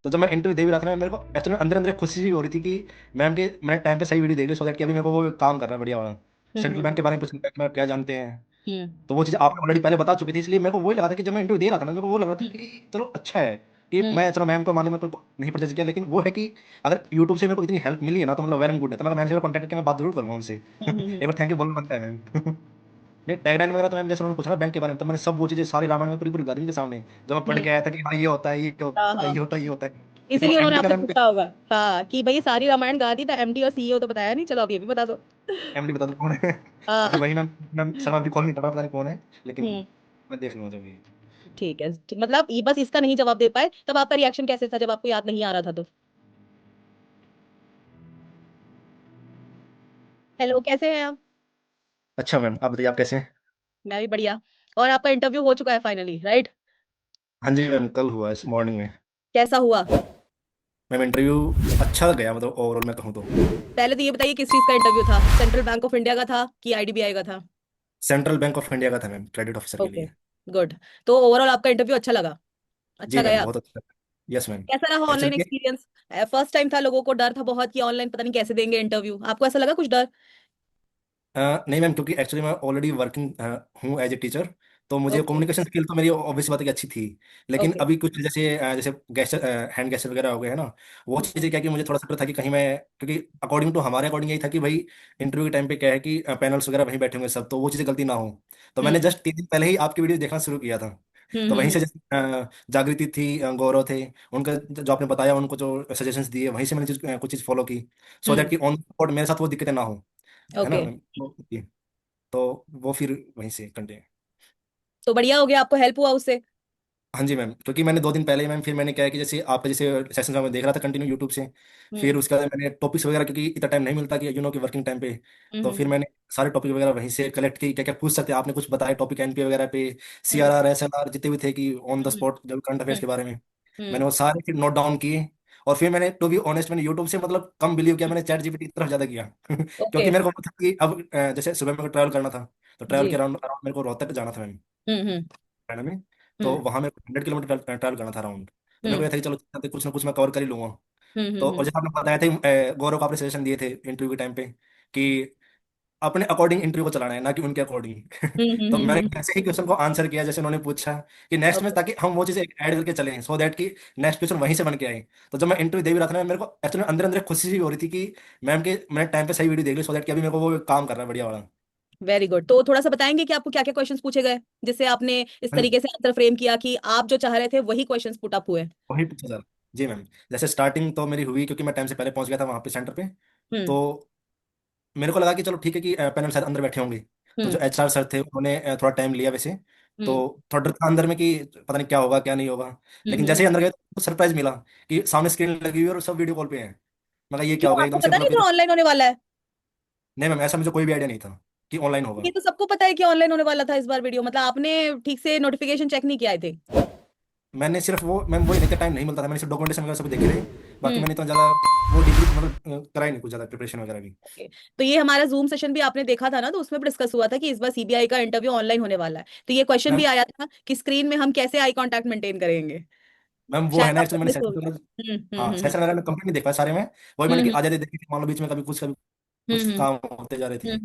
तो जब मैं इंटरव्यू दे भी रहा था ना, मेरे को एक्चुअली अंदर अंदर खुशी सी हो रही थी कि मैम के मैंने टाइम पे सही वीडियो देख ली, सो दैट कि अभी मेरे को वो काम कर रहा है बढ़िया वाला। सेंट्रल हम्म बैंक के बारे में पूछ बैंक में क्या जानते हैं, हम्म तो वो चीज़ आपने ऑलरेडी पहले बता चुकी थी, इसलिए मेरे को वही लगा था कि जब मैं इंटरव्यू दे रहा था ना, मेरे को वो लग रहा था हम्म कि चलो अच्छा है कि हम्म मैं, चलो मैम को मान लो मेरे को नहीं परचेज किया, लेकिन वो है कि अगर यूट्यूब से मेरे को इतनी हेल्प मिली है ना, तो मतलब वेल एंड गुड है। तो मैं मैम से कॉन्टैक्ट करके मैं बात जरूर करूँगा उनसे। एक बार थैंक यू बोलना बनता है मैम। नहीं, टैगलाइन वगैरह तो मैम जैसे उन्होंने पूछा ना बैंक के बारे में, तो मैंने सब वो चीज़ें सारी रामायण में पूरी पूरी गा दी उनके सामने, जब मैं पढ़ हम्म, के आया था कि हाँ ये होता है, ये हाँ होता है, हाँ, ये होता है, ये होता है। लेकिन इसीलिए वो उन्होंने एमडी का आपसे मैम, पूछा होगा। हाँ कि भाई सारी रामायण गा दी, था एमडी और सीईओ तो बताया नहीं, चलो अब ये भी बता दो। एमडी बता दो कौन है। अभी हाँ। वही मैम, मैम सर अभी कॉल नहीं कर रहा, पता नहीं कौन है, लेकिन हम्म मैं देख लूंगा जब ये। ठीक है, मतलब ये बस इसका नहीं जवाब दे पाए, तब आपका रिएक्शन कैसे था जब आपको याद नहीं आ रहा था तो? हेलो, कैसे हैं आप? अच्छा मैम, आप बताइए आप कैसे हैं। मैं भी बढ़िया। और आपका इंटरव्यू हो चुका है फाइनली, राइट? हाँ जी मैम, कल हुआ इस मॉर्निंग में। कैसा हुआ? मैम इंटरव्यू अच्छा गया, मतलब ओवरऑल मैं कहूँ तो। पहले तो ये बताइए किस चीज का इंटरव्यू था, सेंट्रल बैंक ऑफ इंडिया का था कि आईडीबीआई का था? सेंट्रल बैंक ऑफ इंडिया का था मैम, क्रेडिट ऑफिसर के ओके, लिए। गुड। तो ओवरऑल आपका इंटरव्यू अच्छा लगा? जी अच्छा मैम, गया? बहुत अच्छा। Yes ma'am. कैसा रहा online actually experience? First time था, लोगों को डर था बहुत कि ऑनलाइन पता नहीं कैसे देंगे इंटरव्यू, आपको ऐसा लगा कुछ डर? नहीं मैम, क्योंकि एक्चुअली मैं ऑलरेडी वर्किंग हूँ एज ए टीचर, तो मुझे ओके। कम्युनिकेशन स्किल तो मेरी ऑब्वियस बात है कि अच्छी थी। लेकिन ओके। अभी कुछ जैसे जैसे गेस्टर, हैंड गेस्टर वगैरह हो गए हैं ना, वो चीज़ें क्या कि मुझे थोड़ा सा डर था कि कहीं मैं, क्योंकि अकॉर्डिंग टू हमारे अकॉर्डिंग यही था कि भाई इंटरव्यू के टाइम पे क्या है कि पैनल्स वगैरह वहीं बैठे होंगे सब, तो वो चीज़ें गलती ना हो। तो मैंने हम्म जस्ट 3 दिन पहले ही आपकी वीडियो देखना शुरू किया था। तो वहीं हम्म से जैसे जागृति थी, गौरव थे, उनका जो आपने बताया, उनको जो सजेशंस दिए, वहीं से मैंने कुछ चीज़ फॉलो की, सो दैट हम्म कि ऑन स्पॉट मेरे साथ वो दिक्कतें ना हो, है ना। ओके। तो वो फिर वहीं से कंटिन्यू। तो बढ़िया हो गया, आपको हेल्प हुआ उससे? हाँ जी मैम, क्योंकि मैंने 2 दिन पहले ही मैम, फिर मैंने क्या है कि जैसे आप जैसे सेशन में देख रहा था कंटिन्यू यूट्यूब से, हम्म फिर उसके बाद मैंने टॉपिक्स वगैरह, क्योंकि इतना टाइम नहीं मिलता कि कि वर्किंग टाइम पे, तो हम्म फिर मैंने सारे टॉपिक वगैरह वहीं से कलेक्ट की, क्या क्या पूछ सकते हैं आपने कुछ बताया टॉपिक एनपी वगैरह पे, हम्म सीआरआर एसएलआर जितने भी थे कि ऑन द हम्म स्पॉट जब करंट अफेयर्स हम्म के बारे में, मैंने हम्म वो सारे फिर नोट डाउन किए। और फिर मैंने, टू बी ऑनेस्ट, मैंने यूट्यूब से मतलब कम बिलीव किया, मैंने चैट जीपीटी की तरफ ज्यादा किया। ओके। क्योंकि मेरे को पता था कि अब जैसे सुबह मेरे को ट्रैवल करना था, तो ट्रैवल के जी। अराउंड अराउंड मेरे को रोहतक जाना था मैम, हम्म हरियाणा में। तो हम्म वहाँ मेरे को 100 किलोमीटर ट्रैवल करना था अराउंड। तो मेरे को हम्म ये था कि चलो चलते, कुछ ना कुछ मैं कवर कर ही लूंगा। तो और हम्म जैसे आपने बताया था, गौरव को आपने सजेशन दिए थे इंटरव्यू के टाइम पे कि अपने अकॉर्डिंग इंटरव्यू को चलाना है, ना कि उनके अकॉर्डिंग। तो मैंने हम्म। ऐसे ही क्वेश्चन को आंसर किया जैसे उन्होंने पूछा कि नेक्स्ट में, ओके। ताकि हम वो चीज़ ऐड करके चलें, सो दैट कि नेक्स्ट क्वेश्चन वहीं से बन के आए। तो जब मैं इंटरव्यू दे भी रहा था ना, मेरे को एक्चुअली अंदर अंदर खुशी सी हो रही थी कि मैम के मैंने टाइम पे सही वीडियो देख ली, सो दैट कि अभी मेरे को वो काम कर रहा है बढ़िया वाला। Very good. तो थोड़ा सा बताएंगे कि आपको क्या क्या क्वेश्चंस पूछे गए, जिससे आपने इस तरीके से आंसर फ्रेम किया कि आप जो चाह रहे थे वही क्वेश्चंस पुट अप हुए? वही पूछा सर। जी मैम, जैसे स्टार्टिंग तो मेरी हुई, क्योंकि मैं टाइम से पहले पहुंच गया था वहाँ पे सेंटर पे। हम्म तो मेरे को लगा कि चलो ठीक है कि पैनल शायद अंदर बैठे होंगे। तो हम्म जो एचआर सर थे उन्होंने थोड़ा टाइम लिया वैसे। तो हम्म थोड़ा डर था अंदर में कि पता नहीं क्या होगा क्या नहीं होगा। लेकिन जैसे हम्म। ही अंदर गए तो सरप्राइज मिला कि सामने स्क्रीन लगी हुई है और सब वीडियो कॉल पे हैं। मैं कहा ये क्या क्यों, हो गया आपको एकदम से, पता मतलब नहीं कि था ऑनलाइन होने वाला है? नहीं मैम, ऐसा मुझे कोई भी आइडिया नहीं था कि ऑनलाइन ये होगा। तो सबको पता है कि ऑनलाइन होने वाला था इस बार वीडियो, मतलब आपने ठीक से नोटिफिकेशन चेक नहीं किया आई थिंक। मैंने सिर्फ वो मैम, वही नहीं, टाइम नहीं मिलता था, मैंने सिर्फ डॉक्यूमेंटेशन वगैरह सब देखे थे। बाकी हम्म। मैंने इतना ज़्यादा वो डिग्री मतलब करा ही नहीं कुछ ज़्यादा प्रिपरेशन वगैरह भी। ओके। तो ये हमारा जूम सेशन भी आपने देखा था ना, तो उसमें भी डिस्कस हुआ था कि इस बार सीबीआई का इंटरव्यू ऑनलाइन होने वाला है, तो ये क्वेश्चन भी मैम आया था कि स्क्रीन में हम कैसे आई कांटेक्ट मेंटेन करेंगे। मैम वो है शायद ना, आपको एक्चुअली मैंने मिस हो सेशन गया। वगैरह, हाँ सेशन वगैरह में कंप्लीट नहीं देख पाया सारे में। वही मैंने कि हम्म आ जाते देखी थी, मान लो बीच में कभी कुछ हम्म काम होते जा रहे थे।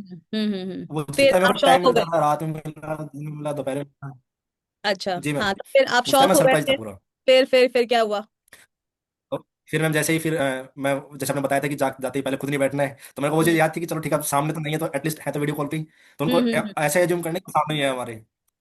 वो फिर जितना मेरे आप को टाइम शॉक हो मिलता गए? था, रात में मिला, दिन में मिला, दोपहर में मिला। अच्छा, जी मैम, हाँ, तो फिर आप उस टाइम शॉक मैं हो गए सरप्राइज था फिर? पूरा। फिर क्या हुआ? तो फिर मैम जैसे ही फिर मैं, जैसे आपने बताया था कि जाते ही पहले खुद नहीं बैठना है, तो मेरे को वो चीज़ हम्म याद थी कि चलो ठीक है, अब सामने तो नहीं है तो एटलीस्ट है तो वीडियो कॉल पे ही। तो उनको हम्म ऐसे एज्यूम करने के सामने ही है हमारे।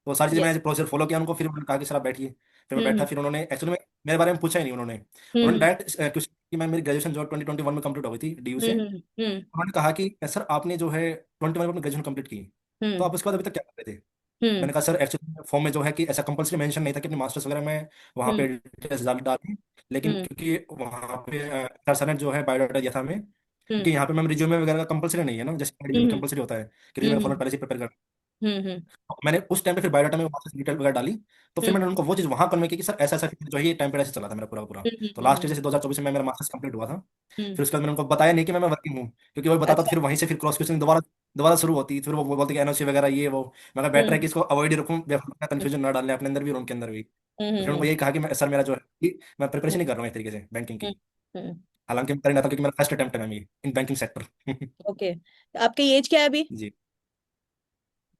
तो सारी चीज़ें यस। मैंने प्रोसीजर फॉलो किया, उनको फिर उन्होंने कहा कि सर आप बैठिए। फिर मैं बैठा, हम्म फिर उन्होंने एक्चुअली मेरे बारे में पूछा ही नहीं उन्होंने। उन्होंने हम्म डायरेक्ट क्वेश्चन कि मैं, मेरी ग्रेजुएशन जो 2021 में कंप्लीट हो गई थी डीयू से। हम्म उन्होंने कहा कि सर आपने जो है 21 में अपनी ग्रेजुएशन कंप्लीट की, तो हम्म आप उसके बाद अभी तक क्या कर रहे थे। हम्म मैंने कहा सर एक्चुअली फॉर्म में जो है कि ऐसा कंपलसरी मेंशन नहीं था कि अपनी मास्टर्स वगैरह में वहाँ पे हम्म डिटेल्स डालें। लेकिन हम्म क्योंकि वहाँ पे सर ने जो है बायोडाटा दिया था हमें, क्योंकि हम्म यहाँ पे मैम रिज्यूमे वगैरह का कंपलसरी नहीं है ना, जैसे रिज्यूमे हम्म कंपलसरी होता है कि रिज्यूमे हम्म फॉर्मेट पहले से प्रिपेयर कर। हम्म मैंने उस टाइम पे फिर बायोडाटा में मास्टर्स डिटेल वगैरह डाली। तो फिर हम्म मैंने उनको वो चीज़ वहाँ कन्वे की कि सर ऐसा ऐसा जो है ये टाइम पीरियड ऐसे चला था मेरा पूरा पूरा। तो लास्ट ईयर हम्म जैसे 2024 में मेरा मास्टर्स कंप्लीट हुआ था। हम्म। फिर उसके बाद मैंने उनको बताया नहीं कि मैं वर्किंग हूँ, क्योंकि वो बताता तो अच्छा। फिर वहीं से फिर क्रॉस क्वेश्चन दोबारा दोबारा शुरू होती, फिर वो बोलते कि एनओसी वगैरह ये वो। मैं बेटर है हम्म कि इसको अवॉइड ही रखूँ, हम्म। कंफ्यूजन ना डालने अपने अंदर भी और उनके अंदर भी। तो फिर उनको यही कहा कि मैं सर मेरा जो है कि मैं प्रिपरेशन हम्म ही कर रहा हूँ एक तरीके से बैंकिंग हम्म की। हम्म, हालांकि मैं कर नहीं था क्योंकि मेरा फर्स्ट अटेम्प्ट है मैम ये इन बैंकिंग सेक्टर। ओके। आपकी एज क्या है अभी? जी।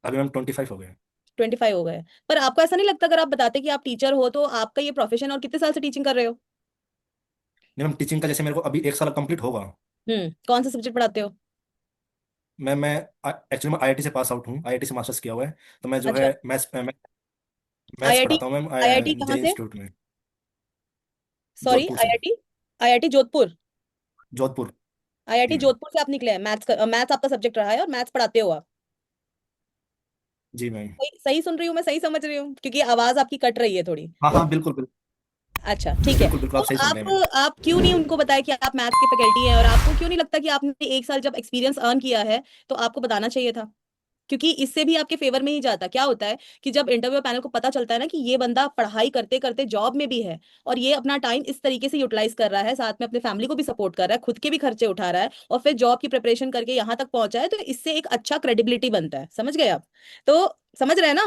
अभी मैम 25 हो गए। 25 हो गए। पर आपको ऐसा नहीं लगता अगर आप बताते कि आप टीचर हो तो आपका ये प्रोफेशन, और कितने साल से टीचिंग कर रहे हो? नहीं मैम टीचिंग का जैसे मेरे को अभी 1 साल कंप्लीट होगा। कौन सा सब्जेक्ट पढ़ाते हो? मैं एक्चुअली मैं आईआईटी से पास आउट हूँ, आईआईटी से मास्टर्स किया हुआ है। तो मैं जो है अच्छा। Maths IIT? पढ़ाता हूँ आईआईटी मैम कहाँ जे से? इंस्टीट्यूट में। सॉरी, जोधपुर से। IIT? IIT Jodhpur? Jodhpur. IIT JEE ma'am. Jodhpur से आप निकले हैं, मैथ्स आपका सब्जेक्ट रहा है और मैथ्स पढ़ाते हो आप? जी मैम। सही सही सुन रही हूँ मैं, सही समझ रही हूँ? क्योंकि आवाज आपकी कट रही है थोड़ी। हाँ हाँ बिल्कुल बिल्कुल। अच्छा, ठीक है। बिल्कुल बिल्कुल तो आप सही सुन रहे हैं मैम। आप क्यों नहीं उनको बताया कि आप मैथ्स की फैकल्टी हैं, और आपको क्यों नहीं लगता कि आपने 1 साल जब एक्सपीरियंस अर्न किया है तो आपको बताना चाहिए था? क्योंकि इससे भी आपके फेवर में ही जाता। क्या होता है कि जब इंटरव्यू पैनल को पता चलता है ना कि ये बंदा पढ़ाई करते करते जॉब में भी है, और ये अपना टाइम इस तरीके से यूटिलाइज कर रहा है, साथ में अपने फैमिली को भी सपोर्ट कर रहा है, खुद के भी खर्चे उठा रहा है, और फिर जॉब की प्रिपरेशन करके यहाँ तक पहुंचा है, तो इससे एक अच्छा क्रेडिबिलिटी बनता है। समझ गए आप? तो समझ रहे हैं ना?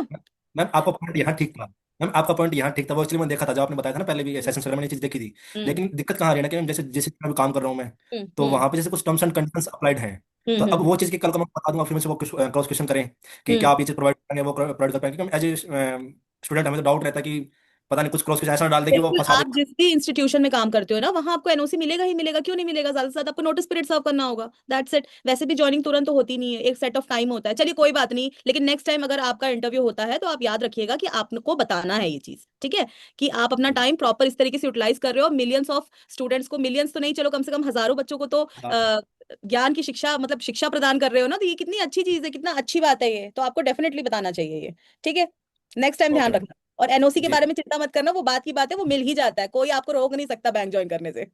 मैम आपका पॉइंट यहाँ ठीक था। मैम आपका पॉइंट यहाँ ठीक था, वो एक्चुअली मैंने देखा था जो आपने बताया था ना पहले भी सेशन वगैरह मैंने ये चीज देखी थी। हम्म लेकिन दिक्कत कहाँ आ रही है ना कि मैम जैसे जैसे मैं भी काम कर रहा हूँ मैं, हम्म तो हम्म वहाँ पे जैसे कुछ टर्म्स एंड कंडीशंस अप्लाइड हैं। तो अब हम्म वो चीज़ की कल को मैं बता दूंगा फिर मुझसे वो क्रॉस क्वेश्चन करें कि क्या हम्म आप ये चीज़ प्रोवाइड करेंगे वो प्रोवाइड कर पाएंगे, क्योंकि एज ए स्टूडेंट हमें तो डाउट रहता है कि पता नहीं कुछ क्रॉस क्वेश्चन ऐसा ना डाल दे कि वो बिल्कुल। फंसा दे। आप जिस भी इंस्टीट्यूशन में काम करते हो ना, वहां आपको एनओसी मिलेगा ही मिलेगा। क्यों नहीं मिलेगा? ज्यादा से ज्यादा आपको नोटिस पीरियड सर्व करना होगा, दैट्स इट। वैसे भी ज्वाइनिंग तुरंत तो होती नहीं है, एक सेट ऑफ टाइम होता है। चलिए कोई बात नहीं, लेकिन नेक्स्ट टाइम अगर आपका इंटरव्यू होता है तो आप याद रखिएगा कि आपको बताना है ये चीज, ठीक है? कि आप अपना टाइम प्रॉपर इस तरीके से यूटिलाइज कर रहे हो। मिलियंस ऑफ स्टूडेंट्स को, मिलियंस तो नहीं, चलो कम से कम हजारों बच्चों को तो हाँ। ज्ञान की शिक्षा, मतलब शिक्षा प्रदान कर रहे हो ना, तो ये कितनी अच्छी चीज है, कितना अच्छी बात है ये। तो आपको डेफिनेटली बताना चाहिए ये, ठीक है? नेक्स्ट टाइम ध्यान ओके मैम। रखना। और एनओसी के जी। बारे में चिंता मत करना, वो बात की बात है, वो मिल ही जाता है, कोई आपको रोक नहीं सकता बैंक ज्वाइन करने से।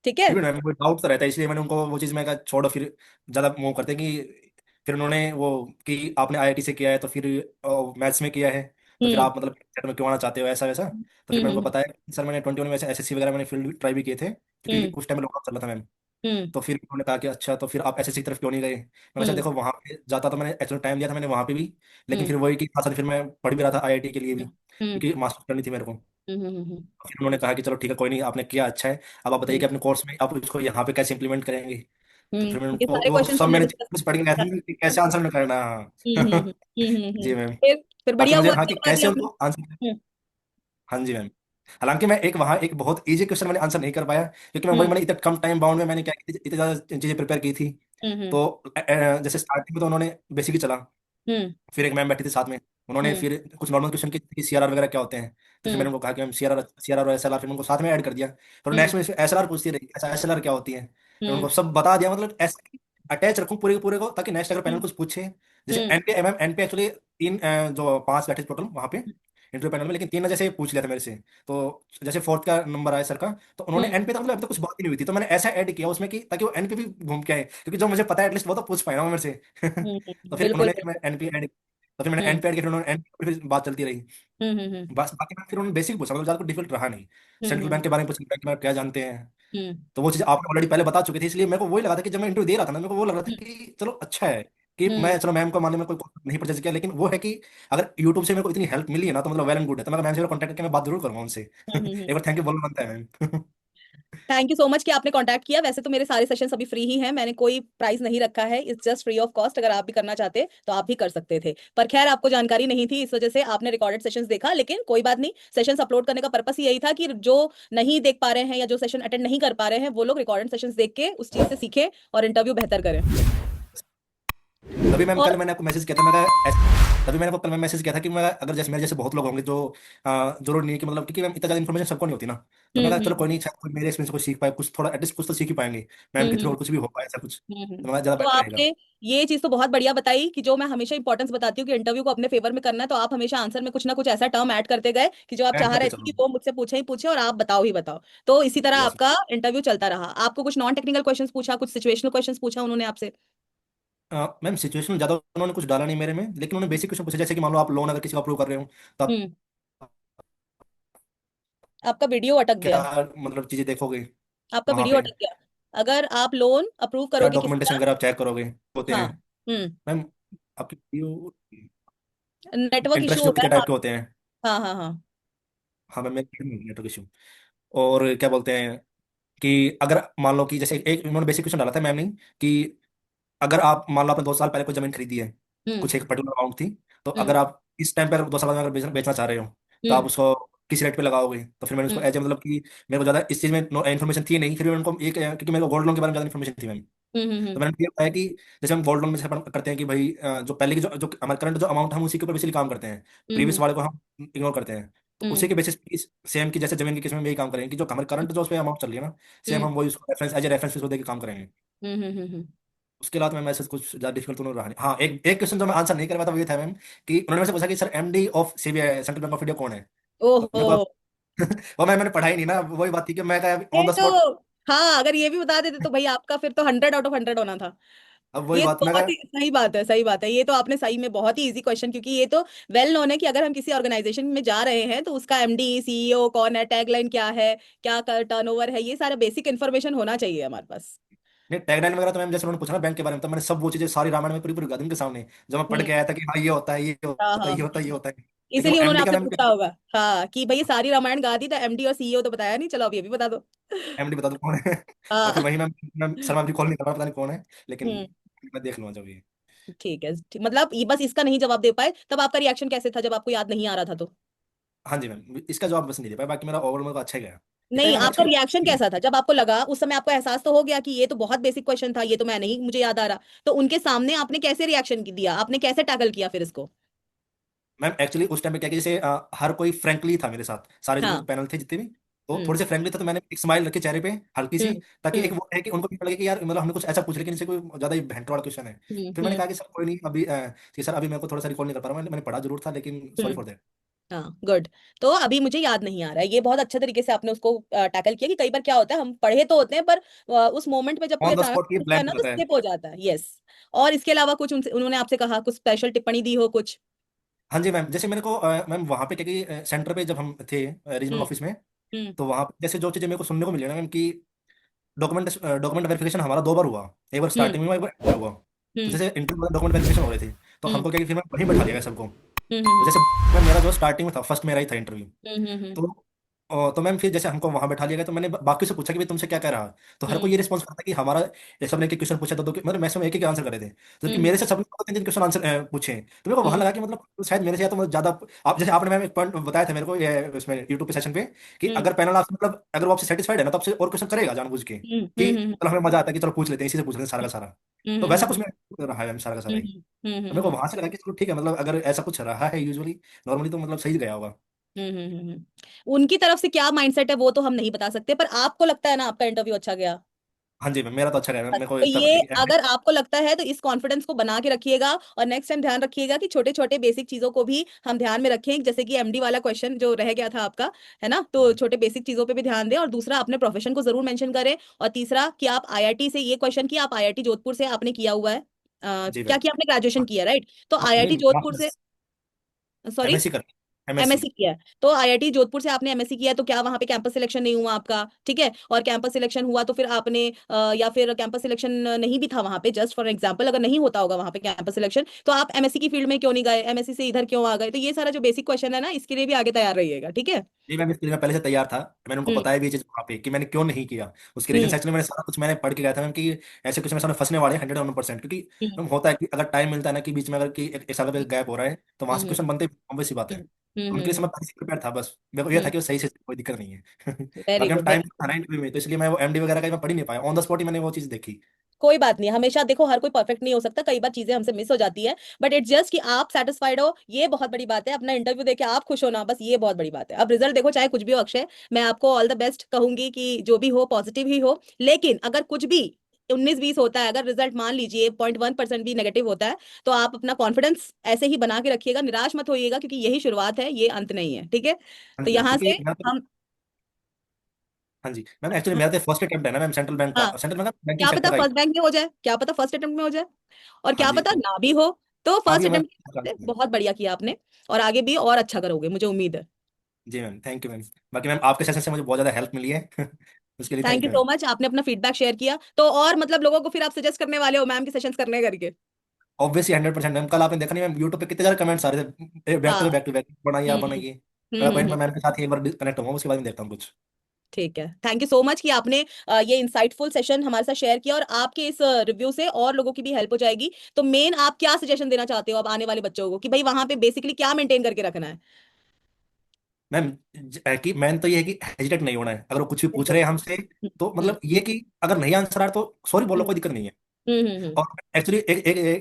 ठीक है? फिर भी मैम कोई डाउट तो रहता है, इसलिए मैंने उनको वो चीज़ मैं कहा छोड़ो, फिर ज़्यादा मूव करते हैं कि फिर उन्होंने वो कि आपने आईआईटी से किया है तो फिर मैथ्स में किया है तो फिर हम्म आप मतलब सेट में क्यों आना चाहते हो ऐसा वैसा। तो फिर मैंने उनको हम्म बताया कि सर मैंने 21 में वैसे एसएससी वगैरह मैंने फील्ड ट्राई भी किए थे क्योंकि हम्म उस टाइम में लॉकडाउन चल रहा था मैम। हम्म तो फिर उन्होंने कहा कि अच्छा तो फिर आप एसएससी की तरफ क्यों नहीं गए। मैं वैसे हम्म देखो वहाँ पे जाता तो मैंने एक्चुअली टाइम दिया था मैंने वहाँ पे भी, लेकिन हम्म फिर वही कि साथ साथ फिर मैं पढ़ भी रहा था आईआईटी के लिए भी हम्म क्योंकि मास्टर्स करनी थी मेरे को। हम्म फिर उन्होंने कहा कि चलो ठीक है कोई नहीं आपने किया अच्छा है, अब आप बताइए हम्म कि अपने कोर्स में आप इसको यहाँ पे कैसे इंप्लीमेंट करेंगे। तो फिर मैंने ये उनको सारे वो क्वेश्चन सब हमने मैंने डिस्कस कुछ पढ़ के गया था कि कैसे आंसर में करना है। हाँ। जी मैम। फिर ताकि बढ़िया मुझे हुआ हाँ कि कि बता कैसे दिया आपने। उनको आंसर। हाँ जी मैम। हालांकि मैं एक वहाँ एक बहुत इजी क्वेश्चन मैंने आंसर नहीं कर पाया क्योंकि मैं वही हम्म मैंने इतना कम टाइम बाउंड में मैंने क्या इतनी ज़्यादा चीज़ें प्रिपेयर की थी। हम्म तो जैसे स्टार्टिंग में तो उन्होंने बेसिक ही चला। हम्म फिर एक मैम बैठी थी साथ में, उन्होंने हम्म फिर कुछ नॉर्मल क्वेश्चन की सीआरआर वगैरह क्या होते हैं। तो फिर हम्म मैंने उनको कहा कि मैम सीआरआर सीआरआर और एसएलआर फिर उनको साथ में ऐड कर दिया। फिर हम्म नेक्स्ट में एसएलआर पूछती रही ऐसा एसएलआर क्या होती है, फिर हम्म उनको सब बता दिया, मतलब ऐसे अटैच रखूं पूरे के पूरे को ताकि नेक्स्ट अगर पैनल हम्म कुछ पूछे। जैसे हम्म एनपी एमएम एनपी एक्चुअली तीन जो पांच बैठे टोटल वहां पे इंटरव्यू पैनल में, लेकिन तीन ने जैसे पूछ लिया था मेरे से। तो जैसे फोर्थ का नंबर आया सर का, तो उन्होंने हम्म एन पे तक मतलब अभी तक कुछ बात ही नहीं हुई थी, तो मैंने ऐसा ऐड किया उसमें कि ताकि वो एन पे भी घूम के आए क्योंकि जो मुझे पता है एटलीस्ट वो तो पूछ पाए ना वो मेरे से। तो फिर बिल्कुल उन्होंने मैं बिल्कुल। एन पे ऐड, तो फिर मैंने हम्म एन पे ऐड किया, फिर उन्होंने एन पे फिर बात चलती रही। हम्म बस बाकी मैं फिर उन्होंने बेसिक पूछा, मतलब ज़्यादा कुछ डिफिकल्ट रहा नहीं। सेंट्रल हम्म बैंक के बारे में पूछा, बैंक में क्या जानते हैं। हम्म तो वो चीज़ आपने ऑलरेडी पहले बता चुके थे, इसलिए मेरे को वही लगा था कि जब मैं इंटरव्यू दे रहा था ना मेरे को वो लग रहा था कि चलो अच्छा है कि हम्म मैं चलो मैम को मानने में कोई नहीं परचेज किया, लेकिन वो है कि अगर यूट्यूब से मेरे को इतनी हेल्प मिली है ना तो मतलब वेल एंड गुड है। तो मैं मैम से कॉन्टैक्ट करके मैं बात जरूर करूंगा उनसे। हम्म। एक बार थैंक यू बोलना बनता है ma'am. Thank you so much कि आपने कांटेक्ट किया। वैसे तो मेरे सारे सेशंस अभी फ्री ही हैं, मैंने कोई प्राइस नहीं रखा है, it's just free of cost. अगर आप भी करना चाहते तो आप भी कर सकते थे, पर खैर आपको जानकारी नहीं थी, इस वजह से आपने रिकॉर्डेड सेशंस देखा। लेकिन कोई बात नहीं, सेशंस अपलोड करने का पर्पस ही यही था कि जो नहीं देख पा रहे हैं या जो सेशन अटेंड नहीं कर पा रहे हैं, वो लोग रिकॉर्डेड सेशंस देख के उस चीज से सीखें और इंटरव्यू बेहतर करें। तभी मैम कल और मैंने आपको मैसेज किया था मैं तभी मैंने आपको कल मैं मैसेज किया था कि मैं अगर जैसे मेरे जैसे बहुत लोग होंगे जो जरूर नहीं है कि मतलब क्योंकि मैम इतना ज़्यादा इन्फॉर्मेशन सबको नहीं होती ना। तो मैं कहा चलो हम्म कोई नहीं, शायद कोई मेरे एक्सपीरियंस को सीख पाए कुछ, थोड़ा एटलीस्ट कुछ तो सीख ही पाएंगे मैम के थ्रू, हम्म और कुछ भी हो पाए ऐसा कुछ हम्म। तो मैं ज़्यादा तो बेटर आपने रहेगा। ये चीज तो बहुत बढ़िया बताई कि जो मैं हमेशा इंपॉर्टेंस बताती हूँ कि इंटरव्यू को अपने फेवर में करना है, तो आप हमेशा आंसर में कुछ ना कुछ ऐसा टर्म ऐड करते गए कि जो आप ऐड चाह करते रहे थे चलो। कि वो मुझसे पूछे ही पूछे और आप बताओ ही बताओ। तो इसी तरह यस। आपका इंटरव्यू चलता रहा। आपको कुछ नॉन टेक्निकल क्वेश्चंस पूछा, कुछ सिचुएशनल क्वेश्चंस पूछा उन्होंने आपसे? मैम सिचुएशन ज़्यादा उन्होंने कुछ डाला नहीं मेरे में, लेकिन उन्होंने बेसिक क्वेश्चन पूछे जैसे कि मान लो आप लोन अगर किसी का अप्रूव कर रहे हो तो आप हम्म। आपका वीडियो अटक क्या गया। मतलब चीज़ें देखोगे आपका वहाँ वीडियो पे, अटक गया। अगर आप लोन अप्रूव क्या करोगे किसी डॉक्यूमेंटेशन का। वगैरह आप चेक करोगे होते हाँ। हैं हम्म। मैम आपकी नेटवर्क इशू इंटरेस्ट हो जो रहा कितने है टाइप के होते हैं। हाँ हाँ हाँ हाँ। हाँ मैम, मेरे नेटवर्क इशू। और क्या बोलते हैं कि अगर मान लो कि जैसे एक उन्होंने बेसिक क्वेश्चन डाला था मैम ने, कि अगर आप मान लो आपने 2 साल पहले कोई जमीन खरीदी है, हम्म कुछ एक पर्टिकुलर अमाउंट थी, तो हम्म अगर आप इस टाइम पर 2 साल बाद अगर बेचना चाह रहे हो, तो आप हम्म उसको किस रेट पे लगाओगे? तो फिर मैंने उसको हम्म एज मतलब कि मेरे को ज़्यादा इस चीज़ में इन्फॉर्मेशन थी नहीं, फिर मैंने उनको एक क्योंकि मेरे को गोल्ड लोन के बारे में ज़्यादा इन्फॉर्मेशन थी मैम। तो हम्म मैंने ये बताया कि जैसे हम गोल्ड लोन में जैसे अपन करते हैं कि भाई जो पहले की जो हमारे करंट जो अमाउंट हम उसी के ऊपर बेसिकली काम करते हैं, प्रीवियस हम्म वाले को हम इग्नोर करते हैं। तो उसी हम्म के बेसिस सेम की जैसे जमीन की किस्म में यही काम करेंगे कि जो हमारे करंट जो उस पर अमाउंट चल रही है ना, सेम हम्म हम वही उसको रेफरेंस एज ए रेफरेंस उसको देके काम करेंगे। हम्म। उसके बाद मैम ऐसे कुछ ज़्यादा डिफिकल्ट तो नहीं रहा नहीं। हाँ, एक एक क्वेश्चन जो मैं आंसर नहीं कर पाया था वो ये था मैम, कि उन्होंने मेरे से पूछा कि sir MD of CBI central bank of India कौन है? तो ओहो। मेरे को वो मैंने पढ़ा ही नहीं ना, वही बात थी कि मैं ऑन ये द तो, स्पॉट। हाँ, अगर ये भी बता देते तो भाई आपका फिर तो 100 आउट ऑफ 100 होना था। अब वही ये तो बात मैं बहुत ही सही बात है, सही बात है। ये तो आपने सही में बहुत ही इजी क्वेश्चन, क्योंकि ये तो वेल नोन है कि अगर हम किसी ऑर्गेनाइजेशन में जा रहे हैं तो उसका एमडी सीईओ कौन है, टैगलाइन क्या है, क्या टर्नओवर है, ये सारा बेसिक इन्फॉर्मेशन होना चाहिए हमारे पास। नहीं, टैगलाइन वगैरह तो मैम जैसे उन्होंने पूछा ना बैंक के बारे में, तो मैंने सब वो चीजें सारी रामायण में पूरी पूरी गा दी उनके सामने, जब मैं पढ़ हम्म। के आया था कि हाँ ये होता है, ये हाँ होता हाँ है, ये हाँ होता है, ये हाँ। होता है। लेकिन वो इसीलिए उन्होंने एमडी का आपसे मैम पूछा होगा, हाँ, कि भाई सारी रामायण गा दी तो एमडी और सीईओ तो बताया नहीं, चलो अब ये भी बता दो। एमडी बता दो कौन है। और फिर हाँ। वही मैम सर मैं रिकॉल नहीं कर रहा, पता नहीं कौन है, लेकिन हम्म। मैं देख लूंगा जब ये। ठीक है, मतलब ये बस इसका नहीं जवाब दे पाए, तब आपका रिएक्शन कैसे था जब आपको याद नहीं आ रहा था तो? हाँ जी मैम, इसका जवाब बस नहीं दे पाया, बाकी मेरा ओवरऑल मेरे को अच्छा ही गया। इतना ही नहीं, मैम आपका एक्चुअली। रिएक्शन कैसा था जब आपको लगा, उस समय आपको एहसास तो हो गया कि ये तो बहुत बेसिक क्वेश्चन था, ये तो मैं नहीं, मुझे याद आ रहा, तो उनके सामने आपने कैसे रिएक्शन दिया, आपने कैसे टैकल किया फिर इसको? मैम एक्चुअली उस टाइम पे क्या कि जैसे हर कोई फ्रेंकली था मेरे साथ, सारे जो हाँ। मेरे पैनल थे जितने भी, तो हम्म थोड़े से फ्रेंकली था, तो मैंने एक स्माइल रखी चेहरे पे हल्की सी, हम्म ताकि एक हम्म वो है कि उनको भी लगे कि यार मतलब हमने कुछ ऐसा पूछ लिया कि इनसे कोई ज्यादा ही भैंट वाला क्वेश्चन है। फिर मैंने हम्म कहा कि सर कोई नहीं, अभी कि सर अभी मेरे को थोड़ा सा रिकॉल नहीं कर पा रहा, मैंने पढ़ा जरूर था, लेकिन सॉरी हम्म। For that. हाँ, गुड। तो अभी मुझे याद नहीं आ रहा है, ये बहुत अच्छे तरीके से आपने उसको टैकल किया, कि कई बार क्या होता है हम पढ़े तो होते हैं पर उस मोमेंट में जब कोई ऑन द अचानक स्पॉट ये पूछता है ब्लैंक ना तो होता है। स्लिप हो जाता है। यस। और इसके अलावा कुछ उनसे उन्होंने आपसे कहा, कुछ स्पेशल टिप्पणी दी हो कुछ? हाँ जी मैम, जैसे मेरे को मैम वहाँ पे क्या कि सेंटर पे जब हम थे रीजनल हम्म ऑफिस में, हम्म तो वहाँ पे जैसे जो चीज़ें मेरे को सुनने को मिली ना मैम, कि डॉक्यूमेंट वेरिफिकेशन हमारा 2 बार हुआ, एक बार हम्म स्टार्टिंग में हुआ, एक बार end में हुआ। तो हम्म जैसे इंटरव्यू में डॉक्यूमेंट वेरिफिकेशन हो रहे थे, तो हम्म हमको क्या कि फिर मैं वहीं बैठा लिया गया सबको। तो हम्म जैसे मैम मेरा जो स्टार्टिंग में था, फर्स्ट मेरा ही था इंटरव्यू। हम्म तो तो मैम फिर जैसे हमको वहां बैठा लिया गया, तो मैंने बाकी से पूछा कि भाई तुमसे क्या कह रहा है? तो हर कोई हम्म ये रिस्पॉन्स करता कि हमारा, ये सबने एक क्वेश्चन पूछा था, मतलब मैक्सिमम एक ही आंसर करे थे, जबकि हम्म मेरे से सबने 2-3 क्वेश्चन आंसर पूछे। तो मेरे को वहां हम्म लगा कि मतलब शायद मेरे से या तो मतलब ज्यादा, आप जैसे आपने मैम एक पॉइंट बताया था मेरे को ये उसमें यूट्यूब पे सेशन पे, कि हम्म अगर पैनल आपसे मतलब अगर वो आपसे सेटिस्फाइड है ना, तो आपसे और क्वेश्चन करेगा जानबूझ के, हम्म कि हम्म चलो हमें मजा आता है कि चलो पूछ लेते हैं, इसी से पूछ लेते हैं सारा का सारा। तो वैसा कुछ मैं रहा है मैम सारा का सारा ही। तो मेरे को हम्म वहां से लगा कि चलो ठीक है, मतलब अगर ऐसा कुछ रहा है यूजुअली नॉर्मली, तो मतलब सही गया होगा। उनकी तरफ से क्या माइंडसेट है वो तो हम नहीं बता सकते, पर आपको लगता है ना आपका इंटरव्यू अच्छा गया? हाँ जी मैम, मेरा तो अच्छा गया मैम, बस, मेरे को तो इतना ये पता है। अगर आपको लगता है तो इस कॉन्फिडेंस को बना के रखिएगा, और नेक्स्ट टाइम ध्यान रखिएगा कि छोटे छोटे बेसिक चीजों को भी हम ध्यान में रखें, जैसे कि एमडी वाला क्वेश्चन जो रह गया था आपका, है ना, तो छोटे बेसिक चीजों पे भी ध्यान दें, और दूसरा अपने प्रोफेशन को जरूर मेंशन करें, और तीसरा कि आप आईआईटी से, ये क्वेश्चन कि आप आईआईटी जोधपुर से आपने किया हुआ है, जी क्या मैम। किया आपने, ग्रेजुएशन किया, राइट? तो हाँ आईआईटी नहीं, जोधपुर से, मास्टर्स। सॉरी, एमएससी कर, एमएससी। एमएससी किया है, तो आईआईटी जोधपुर से आपने एमएससी किया है, तो क्या वहां पे कैंपस सिलेक्शन नहीं हुआ आपका? ठीक है, और कैंपस सिलेक्शन हुआ तो फिर आपने या फिर कैंपस सिलेक्शन नहीं भी था वहां पे, जस्ट फॉर एग्जांपल, अगर नहीं होता होगा वहां पे कैंपस सिलेक्शन, तो आप एमएससी की फील्ड में क्यों नहीं गए, एमएससी से इधर क्यों आ गए? तो ये सारा जो बेसिक क्वेश्चन है ना, इसके लिए भी आगे तैयार रहिएगा, ठीक है? जी मैम, इसके लिए मैं पहले से तैयार था, मैंने उनको हम्म बताया भी ये चीज़ वहाँ पे कि मैंने क्यों नहीं किया। उसके रीजन हम्म एक्चुअली मैंने सारा कुछ मैंने पढ़ के गया था मैम, कि ऐसे कुछ मेरे सामने फंसने वाले हैं 101%, क्योंकि हम्म मैम होता है कि अगर टाइम मिलता है ना कि बीच में अगर कि एक साल का गैप हो रहा है, तो वहाँ से हम्म क्वेश्चन बनते ऑब्वियस सी बात है। हम्म तो उनके लिए समय हम्म पहले से प्रिपेयर था, बस मेरे को ये था कि वो सही से कोई दिक्कत नहीं है। वेरी बाकी हम गुड, टाइम वेरी था गुड। ना इंटरव्यू में, तो इसलिए मैं वो एमडी वगैरह का मैं पढ़ ही नहीं पाया, ऑन द स्पॉट ही मैंने वो चीज़ देखी। कोई बात नहीं, हमेशा देखो हर कोई परफेक्ट नहीं हो सकता, कई बार चीजें हमसे मिस हो जाती है, बट इट्स जस्ट कि आप सेटिस्फाइड हो, ये बहुत बड़ी बात है। अपना इंटरव्यू देके आप खुश हो ना, बस ये बहुत बड़ी बात है। अब रिजल्ट देखो चाहे कुछ भी हो अक्षय, मैं आपको ऑल द बेस्ट कहूंगी कि जो भी हो पॉजिटिव ही हो, लेकिन अगर कुछ भी 19-20 होता है, अगर रिजल्ट मान लीजिए 0.1% भी नेगेटिव होता है, तो आप अपना कॉन्फिडेंस ऐसे ही बना के रखिएगा, निराश मत होइएगा, क्योंकि यही शुरुआत है, ये अंत नहीं है, ठीक है? हाँ तो जी मैम, यहाँ क्योंकि से मैं तो, हम, हाँ जी मैम, एक्चुअली मेरा तो फर्स्ट अटेम्प्ट है ना मैम, सेंट्रल बैंक हाँ, का, सेंट्रल बैंक बैंकिंग क्या पता सेक्टर का ही। फर्स्ट बैंक में हो जाए, क्या पता फर्स्ट अटेम्प्ट में हो जाए, और हाँ क्या जी, पता तो ना भी हो, तो अभी फर्स्ट मैं, अटेम्प्ट से बहुत बढ़िया किया आपने, और आगे भी और अच्छा करोगे, मुझे उम्मीद है। जी मैम, थैंक यू मैम। बाकी मैम आपके सेशन से मुझे बहुत ज़्यादा हेल्प मिली है। उसके लिए thank thank you you so ma'am. Much, आपने अपना फीडबैक शेयर किया, तो और मतलब लोगों को फिर आप सजेस्ट करने वाले हो मैम के सेशंस करने करके? ऑब्वियसली 100% मैम, कल आपने देखा नहीं मैम यूट्यूब पे कितने सारे कमेंट्स आ रहे थे बैक हाँ। टू बैक, बनाइए आप हम्म बनाइए। मैं अपॉइंट हम्म। मैम के साथ ही एक बार कनेक्ट होऊंगा, उसके बाद में देखता हूँ कुछ। ठीक है, थैंक यू सो मच कि आपने ये इंसाइटफुल सेशन हमारे साथ शेयर किया, और आपके इस रिव्यू से और लोगों की भी हेल्प हो जाएगी। तो मेन आप क्या सजेशन देना चाहते हो अब आने वाले बच्चों को, कि भाई वहां पे बेसिकली क्या मेंटेन करके रखना है? मैम कि मैन तो ये है कि हेजिटेट नहीं होना है, अगर वो कुछ भी पूछ रहे हैं हमसे, तो हम्म मतलब ये कि अगर नहीं आंसर आ रहा तो सॉरी बोलो, हम्म कोई दिक्कत नहीं है। हम्म। और एक्चुअली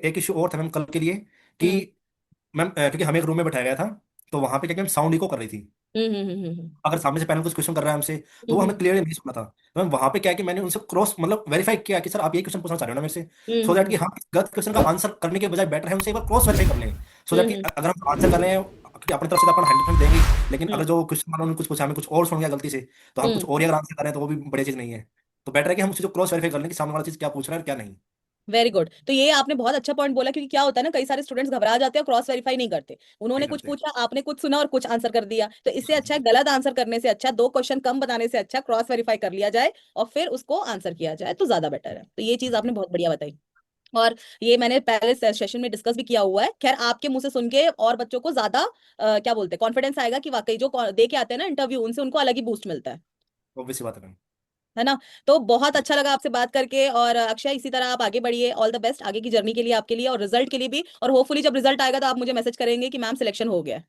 एक इशू और था मैम कल के लिए, कि हम्म मैम क्योंकि हमें एक रूम में बैठाया गया था, तो वहां पे क्या मैम साउंड इको कर रही थी। हम्म। अगर सामने से पैनल कुछ क्वेश्चन कर रहा है हमसे, तो वो हम्म हमें क्लियरली नहीं सुना था। तो मैम वहां पे क्या है कि मैंने उनसे क्रॉस मतलब वेरीफाई किया कि सर आप ये क्वेश्चन पूछना चाह रहे हो ना मेरे से, सो दैट कि हम्म हम इस गलत क्वेश्चन का आंसर करने के बजाय बेटर है उनसे एक बार क्रॉस वेरीफाई कर लें, सो दैट कि हम्म अगर हम आंसर कर रहे हैं, क्योंकि अपनी तरफ से तो अपन 100% देंगे ही, लेकिन हम्म अगर जो क्वेश्चन उन्होंने कुछ पूछा हमें कुछ और सुन गया गलती से, तो हम कुछ और ही अगर आंसर कर रहे हैं तो वो भी बड़ी चीज नहीं है। तो बेटर है कि हम उससे जो क्रॉस वेरीफाई कर लें कि सामने वाला चीज क्या पूछ रहा है और क्या नहीं। Very good. तो ये आपने बहुत अच्छा पॉइंट बोला, क्योंकि क्या होता है ना, कई सारे स्टूडेंट्स घबरा जाते हैं और क्रॉस वेरीफाई नहीं करते। नहीं उन्होंने कुछ करते। पूछा, आपने कुछ सुना और कुछ आंसर कर दिया, तो इससे अच्छा है गलत आंसर करने से अच्छा, दो क्वेश्चन कम बताने से अच्छा क्रॉस वेरीफाई कर लिया जाए और फिर उसको आंसर किया जाए, तो ज्यादा बेटर है। तो ये चीज आपने बहुत बढ़िया बताई। और ये मैंने पहले सेशन में डिस्कस भी किया हुआ है। खैर, आपके मुंह से सुन के और बच्चों को ज्यादा क्या बोलते हैं, कॉन्फिडेंस आएगा कि वाकई जो दे के आते हैं ना इंटरव्यू, उनसे उनको अलग ही बूस्ट मिलता ऑब्वियस बात है मैम। है ना। तो बहुत अच्छा लगा आपसे बात करके, और अक्षय इसी तरह आप आगे बढ़िए। ऑल द बेस्ट आगे की जर्नी के लिए, आपके लिए और रिजल्ट के लिए भी। और होपफुली जब रिजल्ट आएगा तो आप मुझे मैसेज करेंगे कि मैम सिलेक्शन हो गया है।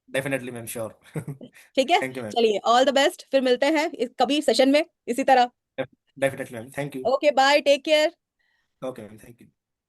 Definitely ma'am, sure. ठीक है, थैंक यू मैम। चलिए ऑल द बेस्ट, फिर मिलते हैं कभी सेशन में इसी तरह। Definitely ma'am, thank you. Okay bye, take care. Okay ma'am, thank you.